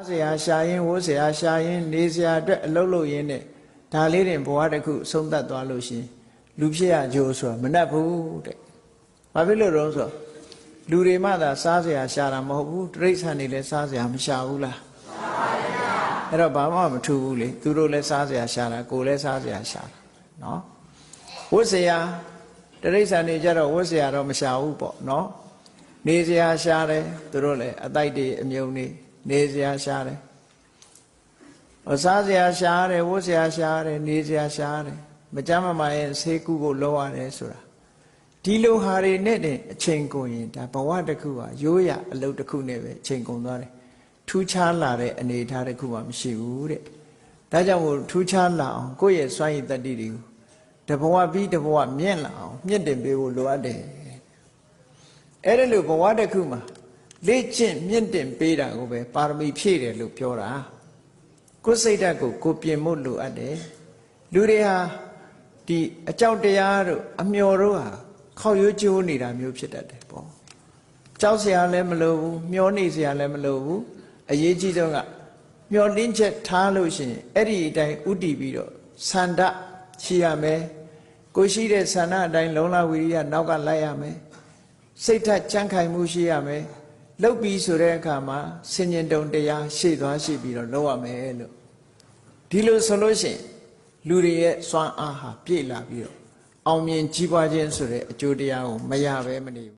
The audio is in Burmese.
ဆရာရှာရင်ဝိုးဆရာရှာရင်နေဆရာအတွက်အလုပ်လုပ်ရင်းနဲ့ဒါလေးတင်ဘဝတစ်ခုဆုံးသက်သွားလို့ရှိရင်လူဖြစ်ရကြိုးဆိုတာမနှက်ဘူးတဲ့။ဘာဖြစ်လို့လဲဆိုတော့လူတွေမှသာစားဆရာရှာတာမဟုတ်ဘူးတိရစ္ဆာန်တွေလည်းစားဆရာမရှာဘူးလား။ရှာပါဗျာ။အဲ့တော့ဘာမှမထူးဘူးလေသူတို့လည်းစားဆရာရှာတာကိုယ်လည်းစားဆရာရှာတာနော်။ဝိုးဆရာတိရစ္ဆာန်တွေကြတော့ဝိုးဆရာတော့မရှာဘူးပေါ့နော်။နေဆရာရှာတယ်သူတို့လည်းအတိုက်တွေအမြုံတွေနေဆရာရှာတယ်။စားဆရာရှာတယ်ဝတ်ဆရာရှာတယ်နေဆရာရှာတယ်မကြမ်းမမာရဲ့ဆေးကုဖို့လောရတယ်ဆိုတာဒီလိုဟာတွေနဲ့အချိန်ကုန်ရင်ဒါဘဝတစ်ခုဟာရိုးရအလုပ်တစ်ခုနဲ့ပဲအချိန်ကုန်သွားတယ်ထူးခြားလာတဲ့အနေအထားတစ်ခုမှမရှိဘူးတဲ့ဒါကြောင့်မို့ထူးခြားလာအောင်ကိုယ့်ရဲ့စွမ်းရည်တတ္တိတွေကိုတဘဝပြီးတဘဝမြင့်လာအောင်မြင့်တင်ပေးဖို့လိုအပ်တယ်အဲ့ဒါလို့ဘဝတစ်ခုမှာလေ့ကျင့်မြင့်တင်ပေးတာကိုပဲပါရမီဖြည့်တယ်လို့ပြောတာကိုယ်စိတ်ဓာတ်ကိုကိုပြင်ဖို့လိုအပ်တယ်လူတွေဟာဒီအကြောက်တရားတို့အမျော်တို့ဟာခေါက်ရိုးကျိုးနေတာမျိုးဖြစ်တတ်တယ်ပေါ့ကြောက်စရာလည်းမလိုဘူးမျောနေစရာလည်းမလိုဘူးအရေးကြီးဆုံးကမျောလင်းချက်ထားလို့ရှိရင်အဲ့ဒီအတိုင်းဥတည်ပြီးတော့ဆန္ဒရှိရမယ်ကိုရှိတဲ့ဆန္ဒအတိုင်းလုံလဝိရိယနောက်ကလိုက်ရမယ်စိတ်ဓာတ်ကြံ့ခိုင်မှုရှိရမယ်လုတ်ပြီးဆိုတဲ့အခါမှာဆင်ញင်တုံတရားရှေ့သွားရှိပြီးတော့လုပ်ရမယ်လို့ဒီလိုဆိုလို့ရှိရင်လူတွေရဲ့စွမ်းအားဟာပြည့်လာပြီးတော့အောင်မြင်ကြီးပွားခြင်းဆိုတဲ့အကျိုးတရားကိုမရဘဲမနေဘူး